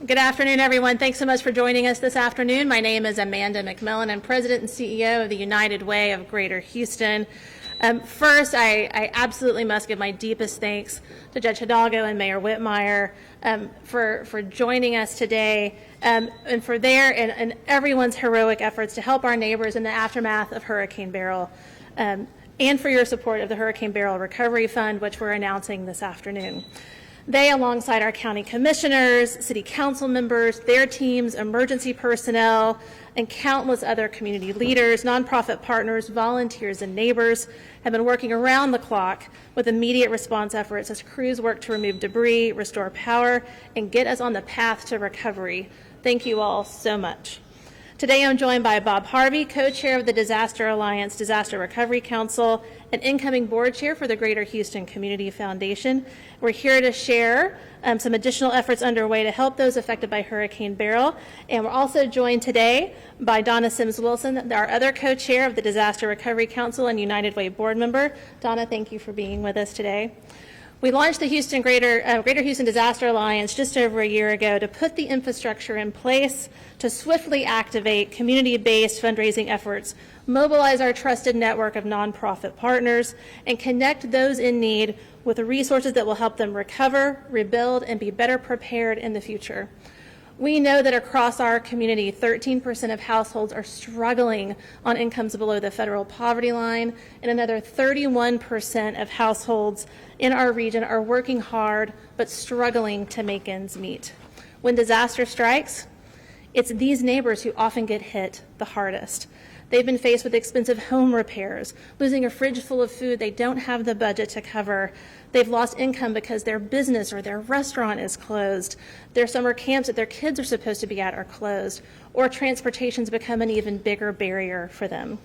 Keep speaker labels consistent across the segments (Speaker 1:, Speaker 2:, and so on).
Speaker 1: Good afternoon, everyone. Thanks so much for joining us this afternoon. My name is Amanda McMillan. I'm President and CEO of the United Way of Greater Houston. First, I absolutely must give my deepest thanks to Judge Hidalgo and Mayor Whitmire for joining us today and for their and everyone's heroic efforts to help our neighbors in the aftermath of Hurricane Beryl, and for your support of the Hurricane Beryl Recovery Fund, which we're announcing this afternoon. They, alongside our county commissioners, city council members, their teams, emergency personnel, and countless other community leaders, nonprofit partners, volunteers, and neighbors, have been working around the clock with immediate response efforts as crews work to remove debris, restore power, and get us on the path to recovery. Thank you all so much. Today I'm joined by Bob Harvey, co-chair of the Disaster Alliance Disaster Recovery Council and incoming board chair for the Greater Houston Community Foundation. We're here to share some additional efforts underway to help those affected by Hurricane Beryl. And we're also joined today by Donna Sims-Wilson, our other co-chair of the Disaster Recovery Council and United Way board member. Donna, thank you for being with us today. We launched the Greater Houston Disaster Alliance just over a year ago to put the infrastructure in place to swiftly activate community-based fundraising efforts, mobilize our trusted network of nonprofit partners, and connect those in need with the resources that will help them recover, rebuild, and be better prepared in the future. We know that across our community, 13% of households are struggling on incomes below the federal poverty line, and another 31% of households in our region are working hard but struggling to make ends meet. When disaster strikes, it's these neighbors who often get hit the hardest. They've been faced with expensive home repairs, losing a fridge full of food they don't have the budget to cover. They've lost income because their business or their restaurant is closed. Their summer camps that their kids are supposed to be at are closed, or transportation's become an even bigger barrier for them.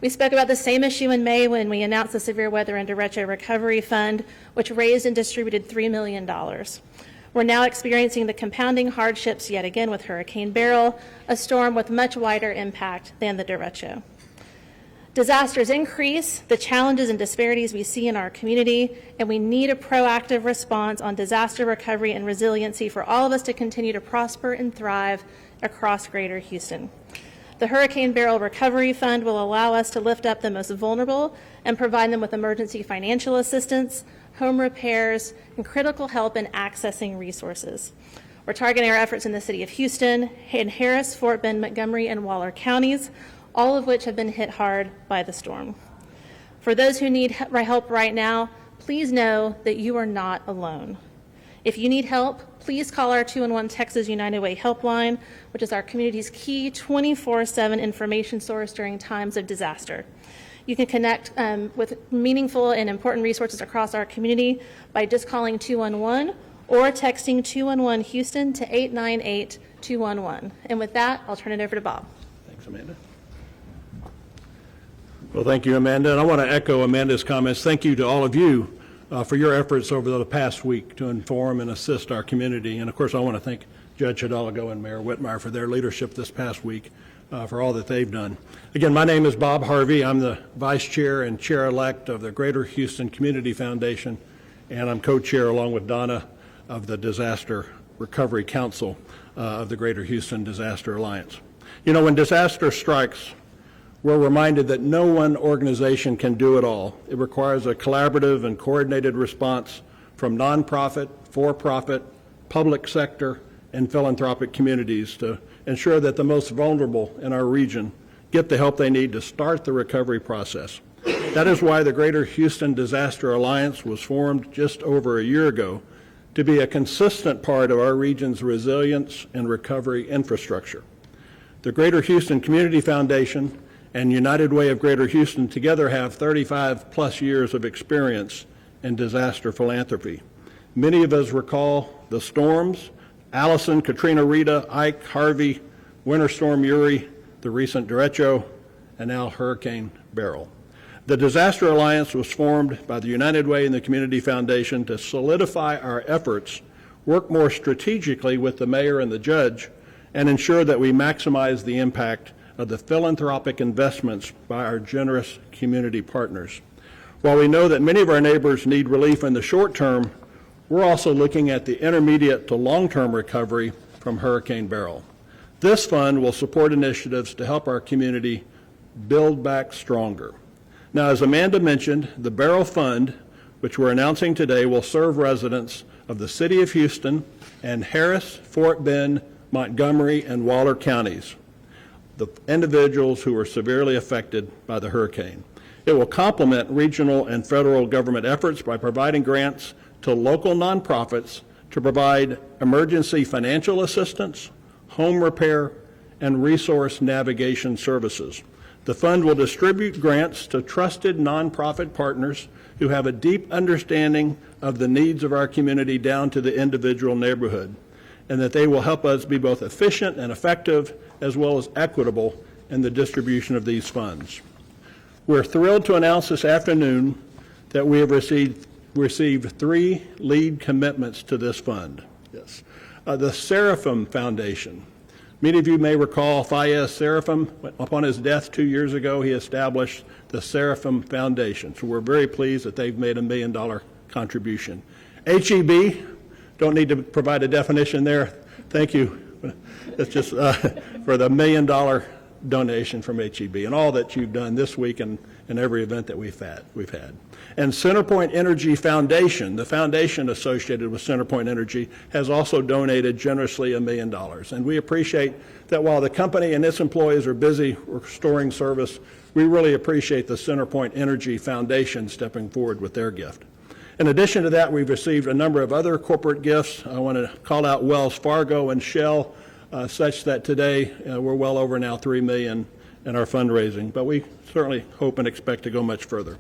Speaker 1: We spoke about the same issue in May when we announced the Severe Weather and Derecho Recovery Fund, which raised and distributed $3 million. We're now experiencing the compounding hardships yet again with Hurricane Beryl, a storm with much wider impact than the derecho. Disasters increase the challenges and disparities we see in our community, and we need a proactive response on disaster recovery and resiliency for all of us to continue to prosper and thrive across Greater Houston. The Hurricane Beryl Recovery Fund will allow us to lift up the most vulnerable and provide them with emergency financial assistance, home repairs, and critical help in accessing resources. We're targeting our efforts in the city of Houston, in Harris, Fort Bend, Montgomery, and Waller counties, all of which have been hit hard by the storm. For those who need help right now, please know that you are not alone. If you need help, please call our 211 Texas United Way helpline, which is our community's key 24/7 information source during times of disaster. You can connect with meaningful and important resources across our community by just calling 211 or texting 211 Houston to 898-211. And with that, I'll turn it over to Bob.
Speaker 2: Thanks, Amanda. Well, thank you, Amanda. And I want to echo Amanda's comments. Thank you to all of you for your efforts over the past week to inform and assist our community. And of course, I want to thank Judge Hidalgo and Mayor Whitmire for their leadership this past week, for all that they've done. Again, my name is Bob Harvey. I'm the Vice Chair and Chair-elect of the Greater Houston Community Foundation, and I'm co-chair along with Donna of the Disaster Recovery Council of the Greater Houston Disaster Alliance. You know, when disaster strikes, we're reminded that no one organization can do it all. It requires a collaborative and coordinated response from nonprofit, for-profit, public sector, and philanthropic communities to ensure that the most vulnerable in our region get the help they need to start the recovery process. That is why the Greater Houston Disaster Alliance was formed just over a year ago to be a consistent part of our region's resilience and recovery infrastructure. The Greater Houston Community Foundation and United Way of Greater Houston together have 35 plus years of experience in disaster philanthropy. Many of us recall the storms, Allison, Katrina, Rita, Ike, Harvey, Winter Storm Uri, the recent derecho, and now Hurricane Beryl. The Disaster Alliance was formed by the United Way and the Community Foundation to solidify our efforts, work more strategically with the mayor and the judge, and ensure that we maximize the impact of the philanthropic investments by our generous community partners. While we know that many of our neighbors need relief in the short term, we're also looking at the intermediate to long-term recovery from Hurricane Beryl. This fund will support initiatives to help our community build back stronger. Now, as Amanda mentioned, the Beryl Fund, which we're announcing today, will serve residents of the City of Houston and Harris, Fort Bend, Montgomery, and Waller counties, the individuals who were severely affected by the hurricane. It will complement regional and federal government efforts by providing grants to local nonprofits to provide emergency financial assistance, home repair, and resource navigation services. The fund will distribute grants to trusted nonprofit partners who have a deep understanding of the needs of our community down to the individual neighborhood, and that they will help us be both efficient and effective as well as equitable in the distribution of these funds. We're thrilled to announce this afternoon that we have received 3 lead commitments to this fund. Yes. The Seraphim Foundation. Many of you may recall Fayez Seraphim. Upon his death 2 years ago, he established the Seraphim Foundation. So we're very pleased that they've made a $1 million contribution. HEB, don't need to provide a definition there. Thank you. It's just for the $1 million donation from HEB and all that you've done this week and every event that we've had. And Centerpoint Energy Foundation, the foundation associated with Centerpoint Energy, has also donated generously $1 million. And we appreciate that while the company and its employees are busy restoring service, we really appreciate the Centerpoint Energy Foundation stepping forward with their gift. In addition to that, we've received a number of other corporate gifts. I want to call out Wells Fargo and Shell, such that today we're well over now $3 million in our fundraising, but we certainly hope and expect to go much further.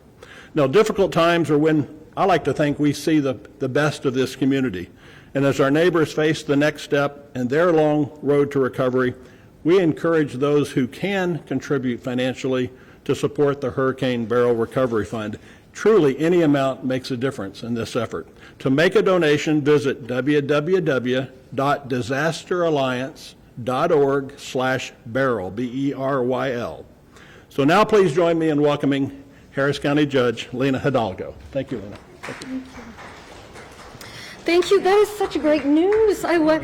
Speaker 2: Now, difficult times are when I like to think we see the best of this community. And as our neighbors face the next step in their long road to recovery, we encourage those who can contribute financially to support the Hurricane Beryl Recovery Fund. Truly, any amount makes a difference in this effort. To make a donation, visit www.disasteralliance.org/Beryl, B-E-R-Y-L. So now please join me in welcoming Harris County Judge Lina Hidalgo. Thank you, Lina. Thank you.
Speaker 3: Thank you. That is such great news. I want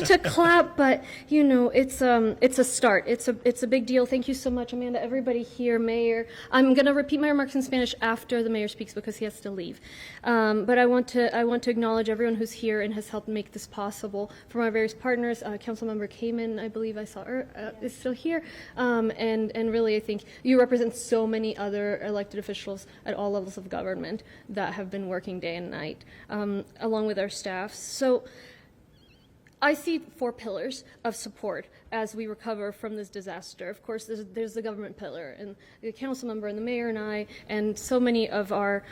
Speaker 3: to clap, but you know, it's a start. It's a big deal. Thank you so much, Amanda. Everybody here, Mayor. I'm going to repeat my remarks in Spanish after the Mayor speaks because he has to leave. But I want to acknowledge everyone who's here and has helped make this possible. From our various partners, Councilmember Kamen, I believe I saw her, is still here, and really I think you represent so many other elected officials at all levels of government that have been working day and night, along with our staff. So I see 4 pillars of support as we recover from this disaster. Of course, there's the government pillar, and the council member and the mayor and I and so many of our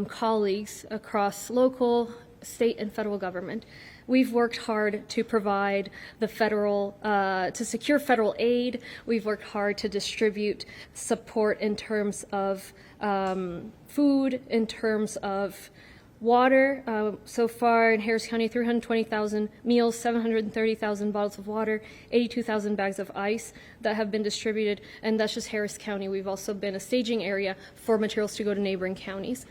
Speaker 3: colleagues across local, state, and federal government. We've worked hard to provide the federal, to secure federal aid. We've worked hard to distribute support in terms of food, in terms of water. So far in Harris County, 320,000 meals, 730,000 bottles of water, 82,000 bags of ice that have been distributed, and that's just Harris County. We've also been a staging area for materials to go to neighboring counties.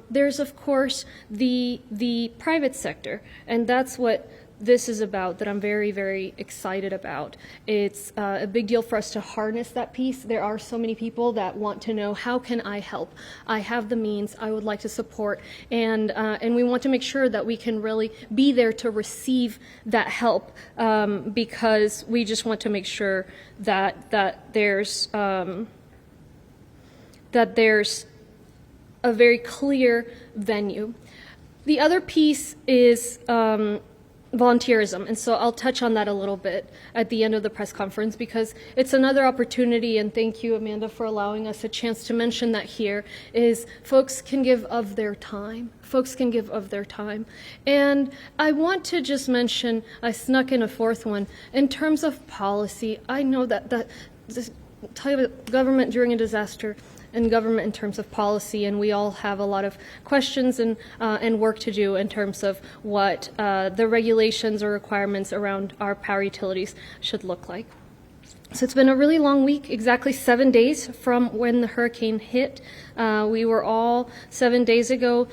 Speaker 3: There's, of course, the private sector, and that's what this is about, that I'm very, very excited about. It's a big deal for us to harness that piece. There are so many people that want to know, how can I help? I have the means, I would like to support, and we want to make sure that we can really be there to receive that help, because we just want to make sure that there's a very clear venue. The other piece is volunteerism, and so I'll touch on that a little bit at the end of the press conference, because it's another opportunity, and thank you, Amanda, for allowing us a chance to mention that here, is folks can give of their time. Folks can give of their time. And I want to just mention, I snuck in a 4th one, in terms of policy. I know that this government during a disaster and government in terms of policy, and we all have a lot of questions and work to do in terms of what the regulations or requirements around our power utilities should look like. So it's been a really long week, exactly 7 days from when the hurricane hit. We were all 7 days ago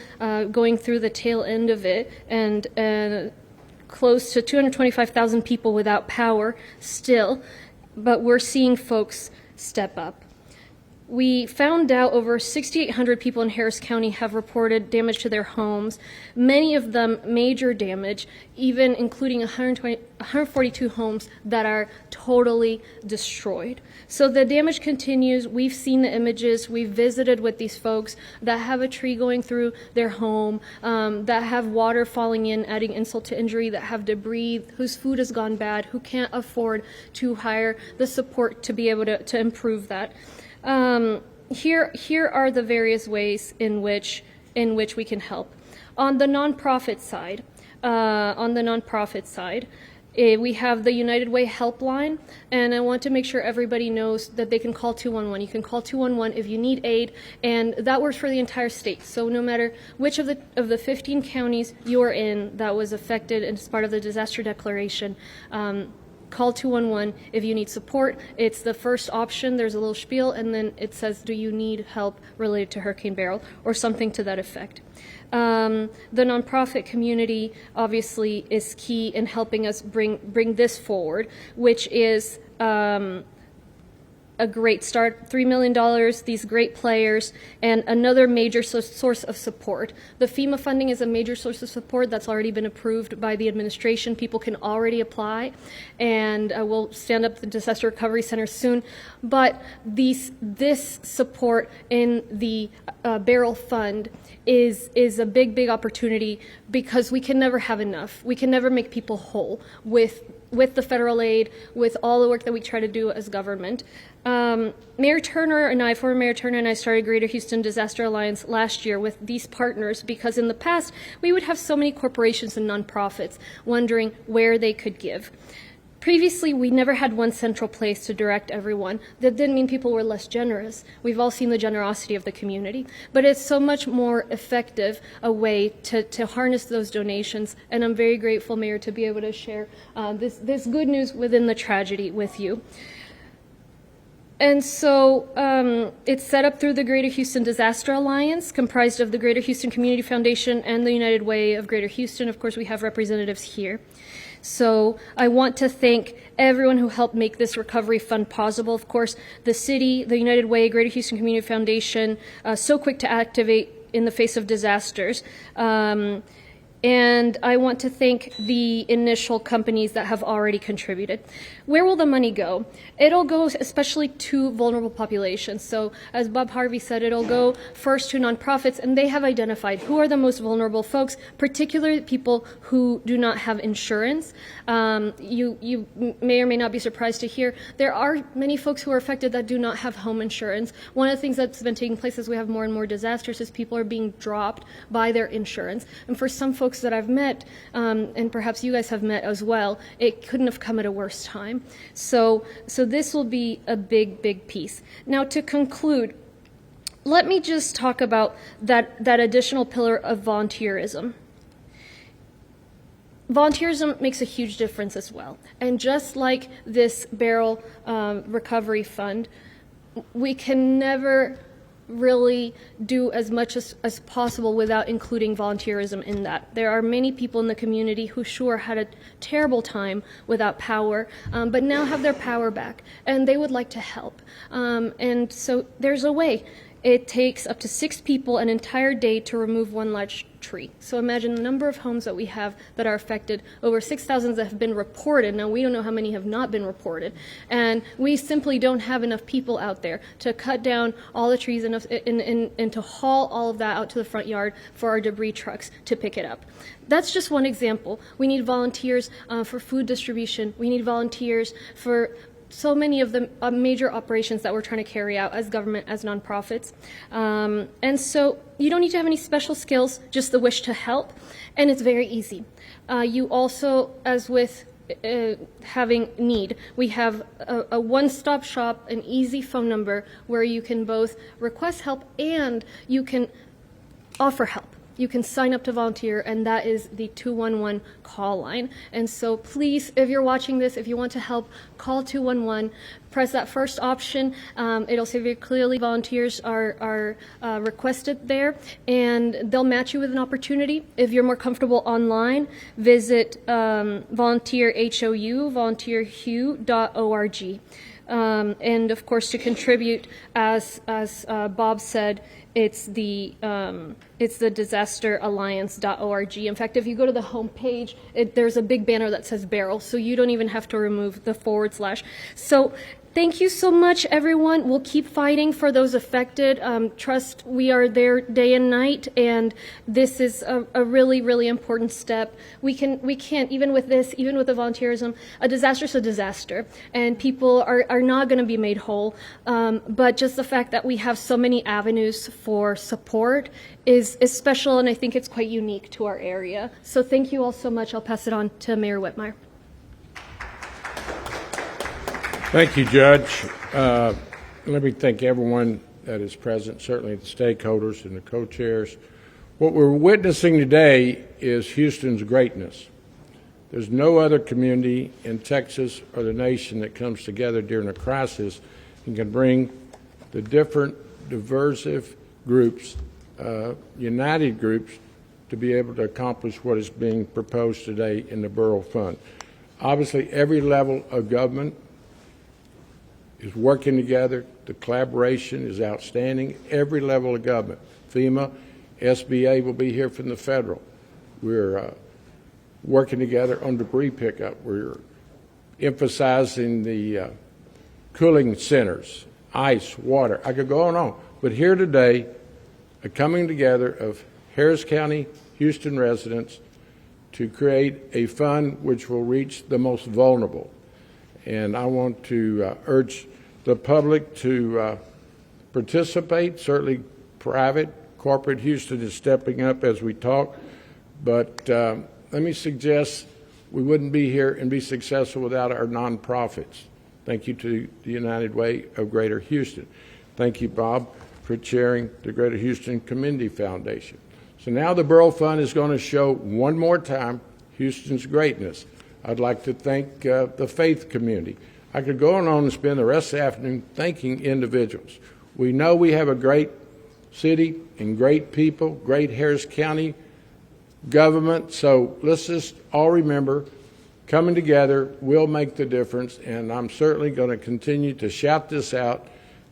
Speaker 3: going through the tail end of it, and close to 225,000 people without power still, but we're seeing folks step up. We found out over 6,800 people in Harris County have reported damage to their homes, many of them major damage, even including 142 homes that are totally destroyed. So the damage continues. We've seen the images. We've visited with these folks that have a tree going through their home, that have water falling in, adding insult to injury, that have debris, whose food has gone bad, who can't afford to hire the support to be able to improve that. Here are the various ways in which we can help. On the nonprofit side, we have the United Way helpline, and I want to make sure everybody knows that they can call 211. You can call 211 if you need aid, and that works for the entire state. So no matter which of the 15 counties you are in that was affected as part of the disaster declaration, call 211 if you need support. It's the first option. There's a little spiel, and then it says, do you need help related to Hurricane Beryl, or something to that effect. The nonprofit community obviously is key in helping us bring this forward, which is a great start. $3 million, these great players, and another major source of support. The FEMA funding is a major source of support that's already been approved by the administration. People can already apply, and we'll stand up the Disaster Recovery Center soon. But this support in the Beryl Fund is a big opportunity, because we can never have enough. We can never make people whole with the federal aid, with all the work that we try to do as government. Former Mayor Turner and I started Greater Houston Disaster Alliance last year with these partners, because in the past we would have so many corporations and nonprofits wondering where they could give. Previously, we never had one central place to direct everyone. That didn't mean people were less generous. We've all seen the generosity of the community. But it's so much more effective a way to harness those donations. And I'm very grateful, Mayor, to be able to share this good news within the tragedy with you. And so it's set up through the Greater Houston Disaster Alliance, comprised of the Greater Houston Community Foundation and the United Way of Greater Houston. Of course, we have representatives here. So I want to thank everyone who helped make this recovery fund possible. Of course, the city, the United Way, Greater Houston Community Foundation, so quick to activate in the face of disasters. And I want to thank the initial companies that have already contributed. Where will the money go? It'll go especially to vulnerable populations. So as Bob Harvey said, it'll go first to nonprofits, and they have identified who are the most vulnerable folks, particularly people who do not have insurance. You may or may not be surprised to hear there are many folks who are affected that do not have home insurance. One of the things that's been taking place as we have more and more disasters is people are being dropped by their insurance. And for some folks that I've met, and perhaps you guys have met as well, it couldn't have come at a worse time. So this will be a big piece. Now, to conclude, let me just talk about that additional pillar of volunteerism. Volunteerism makes a huge difference as well. And just like this Beryl Recovery Fund, we can never really do as much as possible without including volunteerism in that. There are many people in the community who sure had a terrible time without power, but now have their power back, and they would like to help. And so there's a way. It takes up to 6 people an entire day to remove one large tree. So imagine the number of homes that we have that are affected, over 6,000 that have been reported. Now, we don't know how many have not been reported. And we simply don't have enough people out there to cut down all the trees and to haul all of that out to the front yard for our debris trucks to pick it up. That's just one example. We need volunteers for food distribution. We need volunteers for so many of the major operations that we're trying to carry out as government, as nonprofits. And so you don't need to have any special skills, just the wish to help, and it's very easy. You also, as with having need, we have a one-stop shop, an easy phone number where you can both request help and you can offer help. you can sign up to volunteer, and that is the 211 call line. And so please, if you're watching this, if you want to help, call 211. Press that first option. It'll say very clearly volunteers are requested there, and they'll match you with an opportunity. If you're more comfortable online, visit volunteerhou.org. And of course, to contribute, as Bob said, it's the disasteralliance.org. In fact, if you go to the home page, there's a big banner that says Beryl, so you don't even have to remove the /. So thank you so much, everyone. We'll keep fighting for those affected. Trust, we are there day and night, and this is a really, really important step. We can't, even with this, even with the volunteerism, a disaster is a disaster, and people are not going to be made whole. But just the fact that we have so many avenues for support is special, and I think it's quite unique to our area. So thank you all so much. I'll pass it on to Mayor Whitmire.
Speaker 4: Thank you, Judge. Let me thank everyone that is present, certainly the stakeholders and the co-chairs. What we're witnessing today is Houston's greatness. There's no other community in Texas or the nation that comes together during a crisis and can bring the different diversive groups, united groups, to be able to accomplish what is being proposed today in the Beryl Fund. Obviously, every level of government is working together. The collaboration is outstanding. Every level of government, FEMA, SBA will be here from the federal. We're working together on debris pickup. We're emphasizing the cooling centers, ice, water. I could go on and on. But here today, a coming together of Harris County, Houston residents to create a fund which will reach the most vulnerable. And I want to urge the public to participate. Certainly private, corporate Houston is stepping up as we talk. But let me suggest we wouldn't be here and be successful without our nonprofits. Thank you to the United Way of Greater Houston. Thank you, Bob, for chairing the Greater Houston Community Foundation. So now the Beryl Fund is going to show one more time Houston's greatness. I'd like to thank the faith community. I could go on and spend the rest of the afternoon thanking individuals. We know we have a great city and great people, great Harris County government, so let's just all remember, coming together will make the difference, and I'm certainly going to continue to shout this out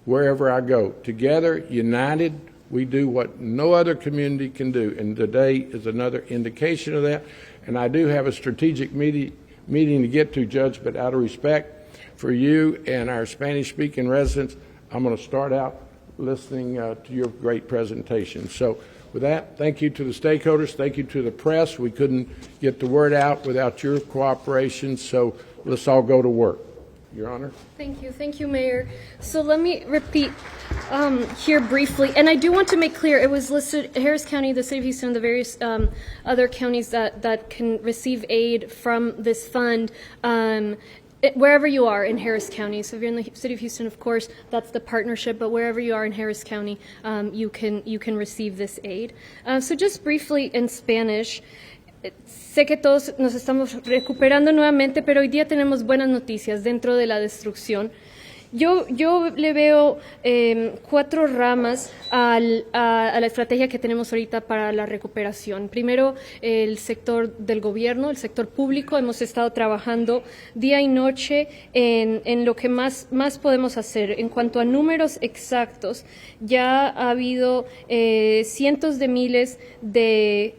Speaker 4: wherever I go. Together, united, we do what no other community can do, and today is another indication of that. And I do have a strategic meeting to get to, Judge, but out of respect for you and our Spanish-speaking residents, I'm going to start out listening to your great presentation. So with that, thank you to the stakeholders. Thank you to the press. We couldn't get the word out without your cooperation, so let's all go to work. Your Honor.
Speaker 3: Thank you. Thank you, Mayor. So let me repeat here briefly, and I do want to make clear, it was listed Harris County, the City of Houston, the various other counties that can receive aid from this fund. Wherever you are in Harris County, so if you're in the City of Houston, of course, that's the partnership, but wherever you are in Harris County, you can receive this aid. So just briefly in Spanish, sé que todos nos estamos recuperando nuevamente, pero hoy día tenemos buenas noticias dentro de la destrucción. Yo le veo 4 ramas a la estrategia que tenemos ahorita para la recuperación. Primero, el sector del gobierno, el sector público. Hemos estado trabajando día y noche en lo que más podemos hacer. En cuanto a números exactos, ya ha habido cientos de miles de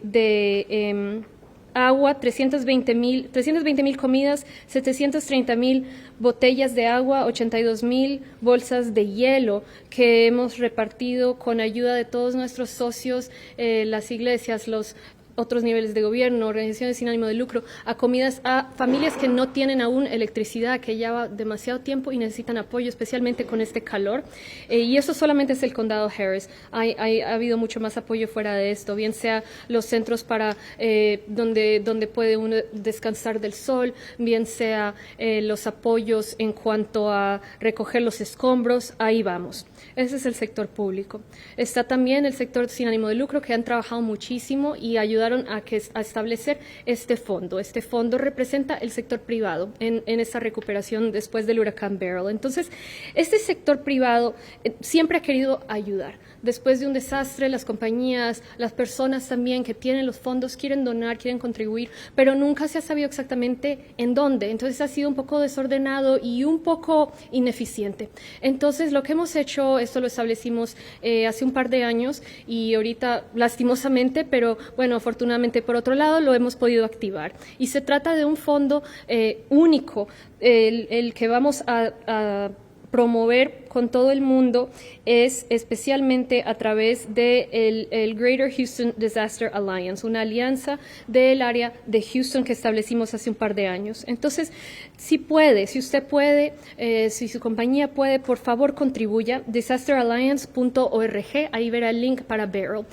Speaker 3: agua, 320,000 comidas, 730,000 botellas de agua, 82,000 bolsas de hielo que hemos repartido con ayuda de todos nuestros socios, las iglesias, los otros niveles de gobierno, organizaciones sin ánimo de lucro, a familias que no tienen aún electricidad, que ya va demasiado tiempo y necesitan apoyo, especialmente con este calor. Y eso solamente es el condado Harris. Ha habido mucho más apoyo fuera de esto, bien sea los centros para donde puede uno descansar del sol, bien sea los apoyos en cuanto a recoger los escombros, ahí vamos. Ese es el sector público. Está también el sector sin ánimo de lucro, que han trabajado muchísimo y ayudaron a establecer este fondo. Este fondo representa el sector privado en esta recuperación después del huracán Beryl. Entonces, este sector privado siempre ha querido ayudar. Después de un desastre, las compañías, las personas también que tienen los fondos quieren donar, quieren contribuir, pero nunca se ha sabido exactamente en dónde. Entonces ha sido un poco desordenado y un poco ineficiente. Entonces lo que hemos hecho, esto lo establecimos hace un par de años y ahorita lastimosamente, pero bueno, afortunadamente por otro lado lo hemos podido activar. Y se trata de un fondo único, el que vamos a promover con todo el mundo es especialmente a través de el Greater Houston Disaster Alliance, una alianza del área de Houston que establecimos hace un par de años. Entonces, si usted puede, si su compañía puede, por favor contribuya, disasteralliance.org, ahí verá el link para Beryl.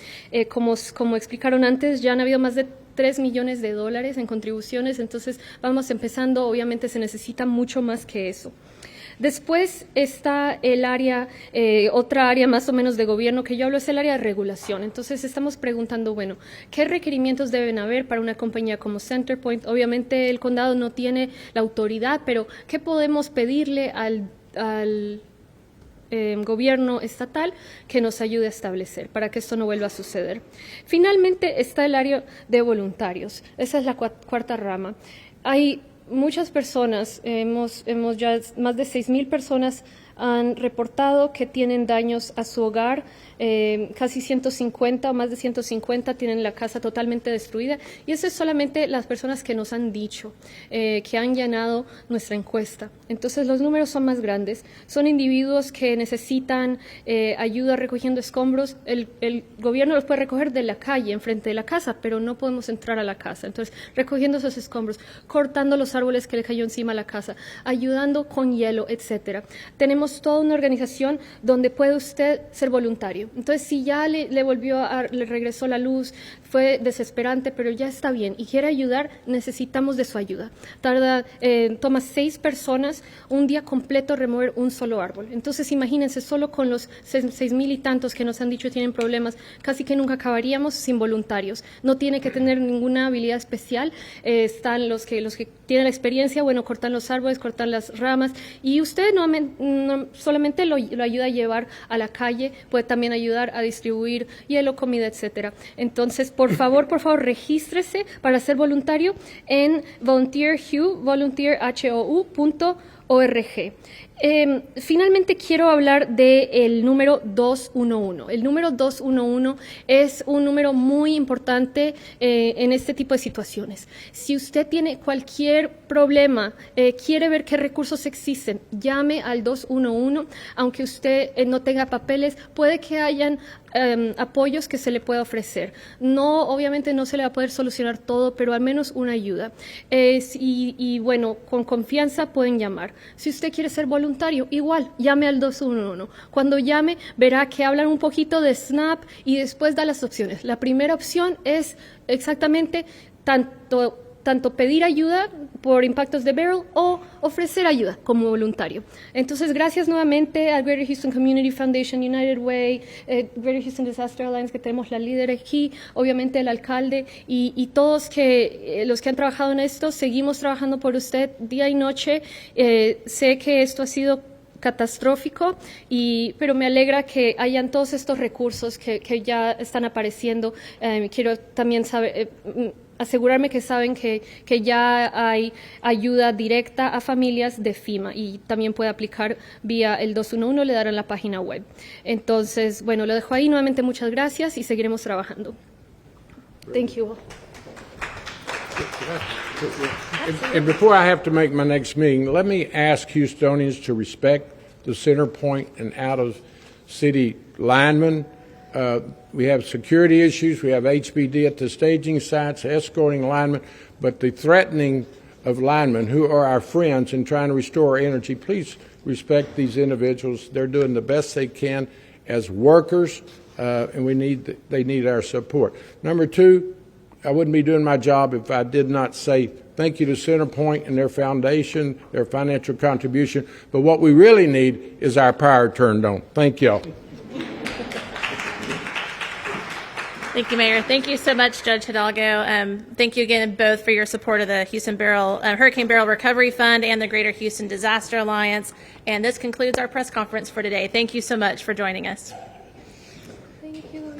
Speaker 3: Como explicaron antes, ya han habido más de $3 millones en contribuciones, entonces vamos empezando, obviamente se necesita mucho más que eso. Después está el área, otra área más o menos de gobierno que yo hablo, es el área de regulación. Entonces estamos preguntando, bueno, ¿qué requerimientos deben haber para una compañía como Centerpoint? Obviamente el condado no tiene la autoridad, pero ¿qué podemos pedirle al gobierno estatal que nos ayude a establecer para que esto no vuelva a suceder? Finalmente está el área de voluntarios. Esa es la cuarta rama. Hay muchas personas, hemos ya más de 6,000 personas han reportado que tienen daños a su hogar, casi 150 o más de 150 tienen la casa totalmente destruida, y eso es solamente las personas que nos han dicho, que han llenado nuestra encuesta. Entonces los números son más grandes, son individuos que necesitan ayuda recogiendo escombros. El gobierno los puede recoger de la calle, enfrente de la casa, pero no podemos entrar a la casa. Entonces, recogiendo esos escombros, cortando los árboles que le cayó encima a la casa, ayudando con hielo, etcétera. Tenemos toda una organización donde puede usted ser voluntario. Entonces, si ya le regresó la luz, fue desesperante, pero ya está bien y quiere ayudar, necesitamos de su ayuda. Toma 6 personas un día completo remover un solo árbol. Entonces, imagínense, solo con los 6,000 y tantos que nos han dicho tienen problemas, casi que nunca acabaríamos sin voluntarios. No tiene que tener ninguna habilidad especial. Están los que tienen la experiencia, bueno, cortan los árboles, cortan las ramas, y usted no solamente lo ayuda a llevar a la calle, puede también ayudar a distribuir hielo, comida, etcétera. Entonces, por favor, regístrese para ser voluntario en volunteerhou.org. Finalmente quiero hablar del número 211. El número 211 es un número muy importante en este tipo de situaciones. Si usted tiene cualquier problema, quiere ver qué recursos existen, llame al 211. Aunque usted no tenga papeles, puede que hayan apoyos que se le pueda ofrecer. Obviamente no se le va a poder solucionar todo, pero al menos una ayuda. Y bueno, con confianza pueden llamar. Si usted quiere ser voluntario, igual, llame al 211. Cuando llame, verá que hablan un poquito de SNAP y después da las opciones. La primera opción es exactamente tanto pedir ayuda por impactos de Beryl o ofrecer ayuda como voluntario. Entonces, gracias nuevamente al Greater Houston Community Foundation, United Way, Greater Houston Disaster Alliance, que tenemos la líder aquí, obviamente el alcalde y todos los que han trabajado en esto. Seguimos trabajando por usted día y noche. Sé que esto ha sido catastrófico, pero me alegra que hayan todos estos recursos que ya están apareciendo. Quiero también asegurarme que saben que ya hay ayuda directa a familias de FEMA, y también puede aplicar vía el 211, le darán la página web. Entonces, bueno, lo dejo ahí. Nuevamente, muchas gracias y seguiremos trabajando. Thank you all.
Speaker 4: And before I have to make my next meeting, let me ask Houstonians to respect the Centerpoint and out-of-city linemen We have security issues. We have HBD at the staging sites, escorting linemen, but the threatening of linemen who are our friends in trying to restore energy, please respect these individuals. They're doing the best they can as workers, and they need our support. Number two, I wouldn't be doing my job if I did not say thank you to Centerpoint and their foundation, their financial contribution. But what we really need is our power turned on. Thank y'all.
Speaker 1: Thank you, Mayor. Thank you so much, Judge Hidalgo. Thank you again both for your support of the Hurricane Beryl Recovery Fund and the Greater Houston Disaster Alliance. And this concludes our press conference for today. Thank you so much for joining us.
Speaker 3: Thank you.